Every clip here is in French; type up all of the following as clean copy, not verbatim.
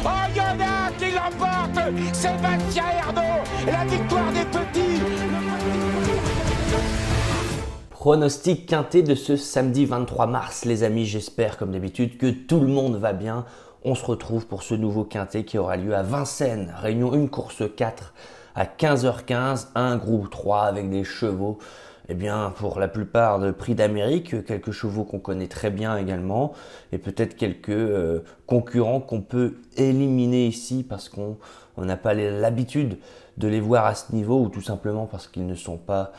Oh, il y en a qui l'emporte. Sébastien Ernaud, la victoire des petits. Pronostic quintet de ce samedi 23 mars, les amis. J'espère, comme d'habitude, que tout le monde va bien. On se retrouve pour ce nouveau quintet qui aura lieu à Vincennes. Réunion 1, course 4 à 15h15, un groupe 3 avec des chevaux. Eh bien, pour la plupart de Prix d'Amérique, quelques chevaux qu'on connaît très bien également, et peut-être quelques concurrents qu'on peut éliminer ici parce qu'on n'a pas l'habitude de les voir à ce niveau, ou tout simplement parce qu'ils ne sont pas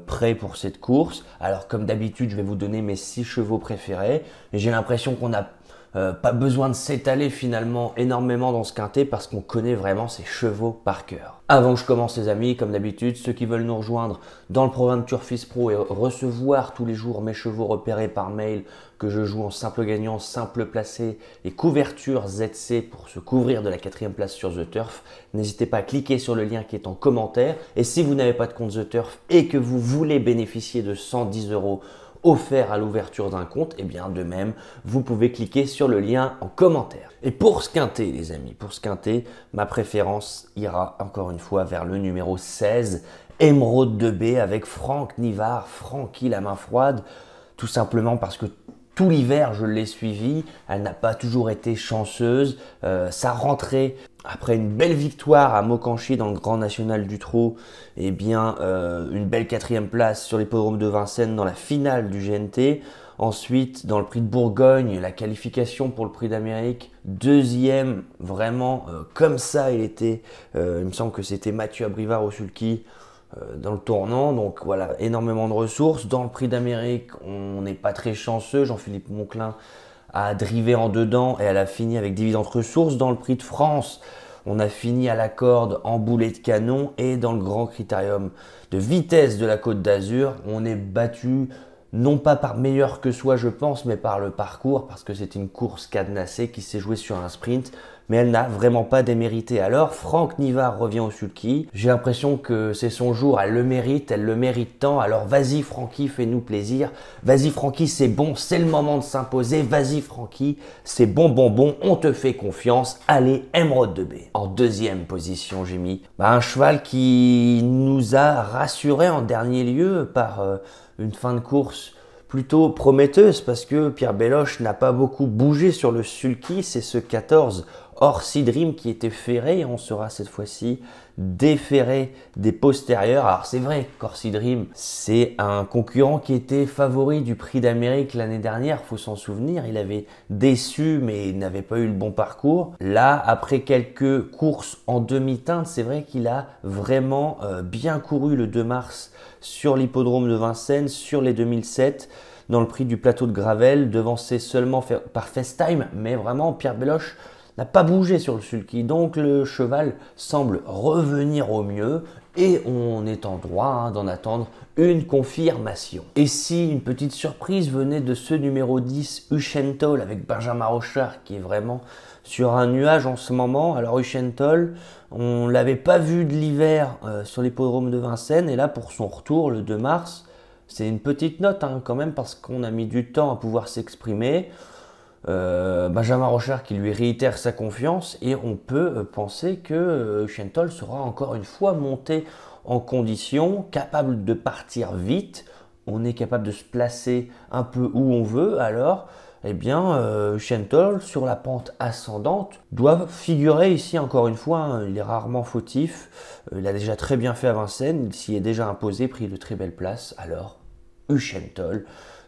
prêts pour cette course. Alors, comme d'habitude, je vais vous donner mes 6 chevaux préférés, et j'ai l'impression qu'on n'a pas besoin de s'étaler finalement énormément dans ce quintet parce qu'on connaît vraiment ces chevaux par cœur. Avant que je commence, les amis, comme d'habitude, ceux qui veulent nous rejoindre dans le programme Turfis Pro et recevoir tous les jours mes chevaux repérés par mail que je joue en simple gagnant, simple placé et couverture ZC pour se couvrir de la 4e place sur The Turf, n'hésitez pas à cliquer sur le lien qui est en commentaire. Et si vous n'avez pas de compte The Turf et que vous voulez bénéficier de 110 € offert à l'ouverture d'un compte, et bien de même, vous pouvez cliquer sur le lien en commentaire. Et pour ce quintet, les amis, pour ce quintet, ma préférence ira encore une fois vers le numéro 16, Émeraude de B avec Franck Nivard, Francky la main froide, tout simplement parce que tout l'hiver, je l'ai suivie, elle n'a pas toujours été chanceuse. Sa rentrée, après une belle victoire à Mokanchy dans le Grand National du Trot, eh bien, une belle 4e place sur l'hippodrome de Vincennes dans la finale du GNT. Ensuite, dans le Prix de Bourgogne, la qualification pour le Prix d'Amérique, 2e, vraiment comme ça il était. Il me semble que c'était Mathieu Abrivard au sulky dans le tournant, donc voilà, énormément de ressources. Dans le Prix d'Amérique, on n'est pas très chanceux. Jean-Philippe Monclin a drivé en dedans et elle a fini avec dividendes ressources. Dans le Prix de France, on a fini à la corde en boulet de canon, et dans le Grand Critérium de vitesse de la Côte d'Azur, on est battu non pas par meilleur que soi, je pense, mais par le parcours, parce que c'est une course cadenassée qui s'est jouée sur un sprint, mais elle n'a vraiment pas démérité. Alors, Franck Nivard revient au sulky. J'ai l'impression que c'est son jour, elle le mérite tant. Alors, vas-y Francky, fais-nous plaisir. Vas-y Francky, c'est bon, c'est le moment de s'imposer. Vas-y Francky, c'est bon, on te fait confiance. Allez, Émeraude de B. En 2e position, j'ai mis un cheval qui nous a rassurés en dernier lieu par une fin de course plutôt prometteuse, parce que Pierre Belloche n'a pas beaucoup bougé sur le sulky. C'est ce 14 Orsi Dream qui était ferré, et on sera cette fois-ci déferré des postérieurs. Alors c'est vrai qu'Orsi Dream, c'est un concurrent qui était favori du Prix d'Amérique l'année dernière, faut s'en souvenir. Il avait déçu, mais il n'avait pas eu le bon parcours. Là, après quelques courses en demi-teinte, c'est vrai qu'il a vraiment bien couru le 2 mars sur l'hippodrome de Vincennes, sur les 2007, dans le Prix du Plateau de Gravel, devancé seulement par FaceTime, mais vraiment Pierre Belloche n'a pas bougé sur le sulky, donc le cheval semble revenir au mieux, et on est en droit d'en attendre une confirmation. Et si une petite surprise venait de ce numéro 10, Uchentol, avec Benjamin Rochard, qui est vraiment sur un nuage en ce moment. Alors Uchentol, on ne l'avait pas vu de l'hiver sur l'hippodrome de Vincennes, et là pour son retour le 2 mars, c'est une petite note quand même, parce qu'on a mis du temps à pouvoir s'exprimer. Benjamin Rochard qui lui réitère sa confiance, et on peut penser que Uchentol sera encore une fois monté en condition, capable de partir vite. On est capable de se placer un peu où on veut. Alors, eh bien, Uchentol, sur la pente ascendante, doit figurer ici encore une fois. Il est rarement fautif. Il a déjà très bien fait à Vincennes. Il s'y est déjà imposé, pris de très belles places. Alors, Uchentol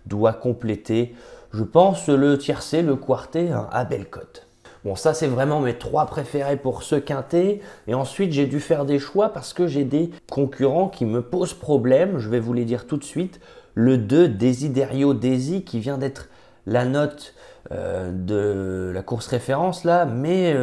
doit compléter, je pense, le tiercé, le quartet à belle cote. Bon, ça c'est vraiment mes 3 préférés pour ce quintet. Et ensuite, j'ai dû faire des choix parce que j'ai des concurrents qui me posent problème. Je vais vous les dire tout de suite. Le 2, Desiderio Desi, qui vient d'être la note de la course référence là. Mais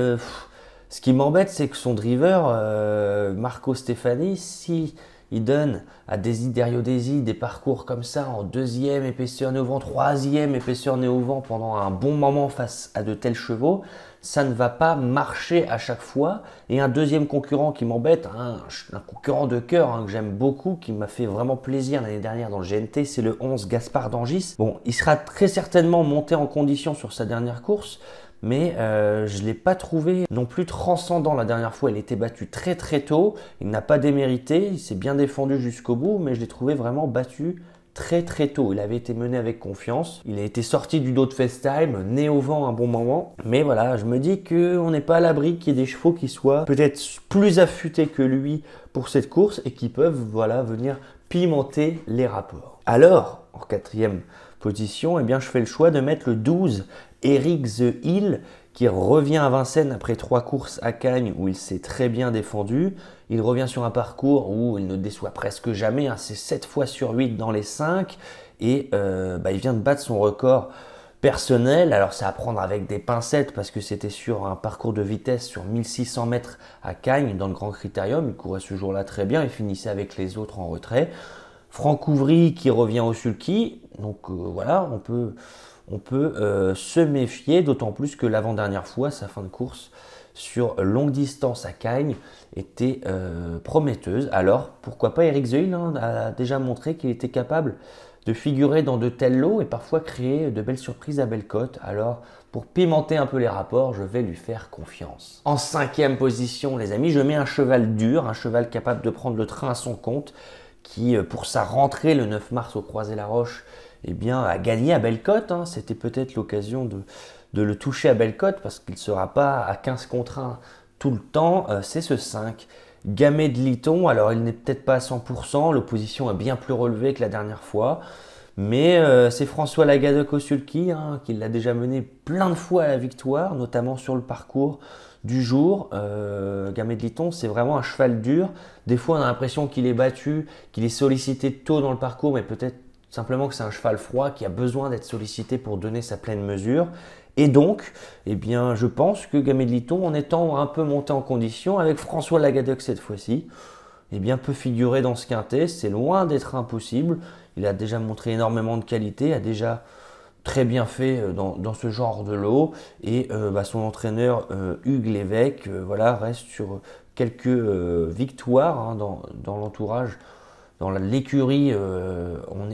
ce qui m'embête, c'est que son driver, Marco Stefani, si il donne à Desiderio Desi des parcours comme ça en 2e épaisseur nez au vent, 3e épaisseur nez au vent pendant un bon moment face à de tels chevaux, ça ne va pas marcher à chaque fois. Et un deuxième concurrent qui m'embête, un concurrent de cœur que j'aime beaucoup, qui m'a fait vraiment plaisir l'année dernière dans le GNT, c'est le 11 Gaspard d'Angis. Bon, il sera très certainement monté en condition sur sa dernière course, mais je ne l'ai pas trouvé non plus transcendant. La dernière fois, il était battu très très tôt, il n'a pas démérité, il s'est bien défendu jusqu'au bout, mais je l'ai trouvé vraiment battu très très tôt. Il avait été mené avec confiance, il a été sorti du dos de FaceTime, né au vent un bon moment, mais voilà, je me dis qu'on n'est pas à l'abri qu'il y ait des chevaux qui soient peut-être plus affûtés que lui pour cette course et qui peuvent voilà, venir pimenter les rapports. Alors, en quatrième position, eh bien, je fais le choix de mettre le 12, Eric The Hill, qui revient à Vincennes après 3 courses à Cagnes où il s'est très bien défendu. Il revient sur un parcours où il ne déçoit presque jamais, hein, c'est 7 fois sur 8 dans les 5 et il vient de battre son record personnel. Alors c'est à prendre avec des pincettes parce que c'était sur un parcours de vitesse sur 1600 mètres à Cagnes dans le Grand Critérium. Il courait ce jour-là très bien, il finissait avec les autres en retrait. Franck Ouvry qui revient au sulky, donc voilà, on peut se méfier, d'autant plus que l'avant-dernière fois, sa fin de course sur longue distance à Cagnes était prometteuse. Alors pourquoi pas Eric The Hill a déjà montré qu'il était capable de figurer dans de tels lots et parfois créer de belles surprises à Bellecote. Alors pour pimenter un peu les rapports, je vais lui faire confiance. En 5e position les amis, je mets un cheval dur, un cheval capable de prendre le train à son compte, qui pour sa rentrée le 9 mars au Croisé-la-Roche a gagné à Bellecote. C'était peut-être l'occasion de le toucher à Bellecote parce qu'il ne sera pas à 15 contre 1 tout le temps. C'est ce 5, Gamay de Liton. Alors il n'est peut-être pas à 100%, l'opposition est bien plus relevée que la dernière fois. Mais c'est François Lagadec au sulky qui l'a déjà mené plein de fois à la victoire, notamment sur le parcours du jour. Gamay de Liton, c'est vraiment un cheval dur. Des fois on a l'impression qu'il est battu, qu'il est sollicité tôt dans le parcours, mais peut-être simplement que c'est un cheval froid qui a besoin d'être sollicité pour donner sa pleine mesure. Et donc, je pense que Gamay de Liton, en étant un peu monté en condition, avec François Lagadec cette fois-ci, peut figurer dans ce quintet. C'est loin d'être impossible. Il a déjà montré énormément de qualité, a déjà très bien fait dans ce genre de lot. Et son entraîneur Hugues Lévesque reste sur quelques victoires dans l'entourage. Dans l'écurie,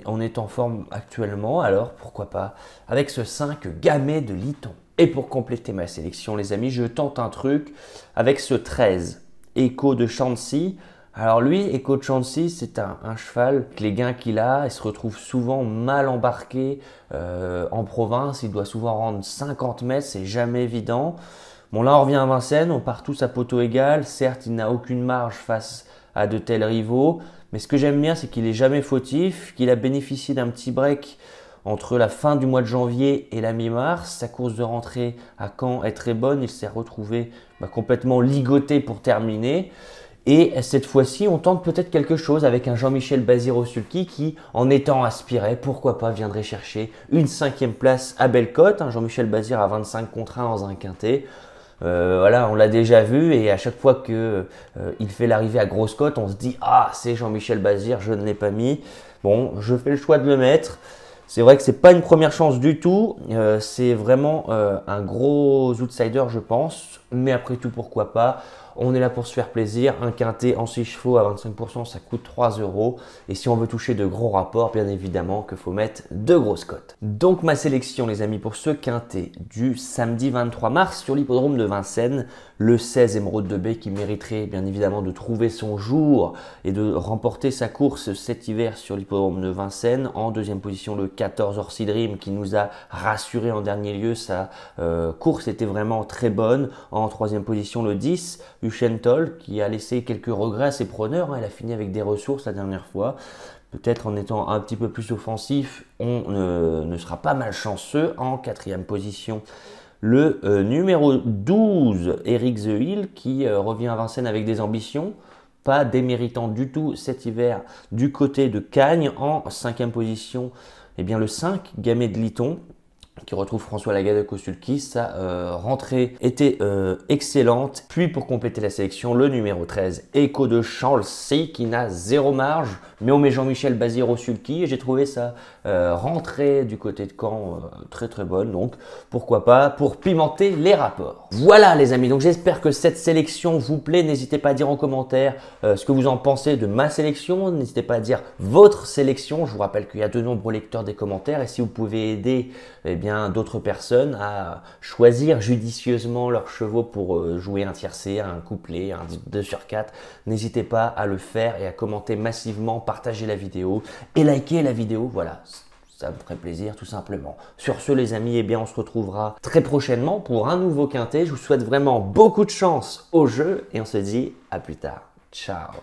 on est en forme actuellement, alors pourquoi pas avec ce 5 Gamay de Liton. Et pour compléter ma sélection les amis, je tente un truc avec ce 13, Echo de Chancy. Alors lui, Echo de Chancy, c'est un cheval, les gains qu'il a, il se retrouve souvent mal embarqué en province, il doit souvent rendre 50 mètres, c'est jamais évident. Bon là on revient à Vincennes, on part tous à poteau égal, certes il n'a aucune marge face à de tels rivaux, mais ce que j'aime bien, c'est qu'il n'est jamais fautif, qu'il a bénéficié d'un petit break entre la fin du mois de janvier et la mi-mars. Sa course de rentrée à Caen est très bonne, il s'est retrouvé complètement ligoté pour terminer. Et cette fois-ci, on tente peut-être quelque chose avec un Jean-Michel Bazir au sulky qui, en étant aspiré, pourquoi pas, viendrait chercher une 5e place à Bellecote. Jean-Michel Bazir à 25 contre 1 dans un quintet. On l'a déjà vu et à chaque fois qu'il fait l'arrivée à grosse cote, on se dit « Ah, c'est Jean-Michel Bazir, je ne l'ai pas mis ». Bon, je fais le choix de le mettre. C'est vrai que ce n'est pas une première chance du tout. C'est vraiment un gros outsider, je pense. Mais après tout, pourquoi pas. On est là pour se faire plaisir. Un quintet en 6 chevaux à 25%, ça coûte 3 €. Et si on veut toucher de gros rapports, bien évidemment qu'il faut mettre de grosses cotes. Donc ma sélection les amis pour ce quintet du samedi 23 mars sur l'hippodrome de Vincennes. Le 16 Émeraude de Baie qui mériterait bien évidemment de trouver son jour et de remporter sa course cet hiver sur l'hippodrome de Vincennes. En deuxième position le 14 Orsi Dream qui nous a rassuré en dernier lieu. Sa course était vraiment très bonne. En troisième position le 10 Uchentol qui a laissé quelques regrets à ses preneurs. Elle a fini avec des ressources la dernière fois. Peut-être en étant un petit peu plus offensif, on ne sera pas malchanceux. En quatrième position, le numéro 12, Eric The Hill, qui revient à Vincennes avec des ambitions. Pas déméritant du tout cet hiver du côté de Cagnes. En cinquième position, le 5, Gamay de Liton, qui retrouve François Lagadec au sulky. Sa rentrée était excellente. Puis pour compléter la sélection, le numéro 13, Echo de Chancy, qui n'a zéro marge, mais on met Jean-Michel Bazir au sulky. Et j'ai trouvé sa rentrée du côté de Caen très très bonne, donc pourquoi pas pour pimenter les rapports. Voilà les amis, donc j'espère que cette sélection vous plaît. N'hésitez pas à dire en commentaire ce que vous en pensez de ma sélection, n'hésitez pas à dire votre sélection. Je vous rappelle qu'il y a de nombreux lecteurs des commentaires et si vous pouvez aider d'autres personnes à choisir judicieusement leurs chevaux pour jouer un tiercé, un couplet, un 2/4, n'hésitez pas à le faire et à commenter massivement, partager la vidéo et liker la vidéo, voilà. Ça me ferait plaisir tout simplement. Sur ce les amis, on se retrouvera très prochainement pour un nouveau quintet. Je vous souhaite vraiment beaucoup de chance au jeu et on se dit à plus tard. Ciao.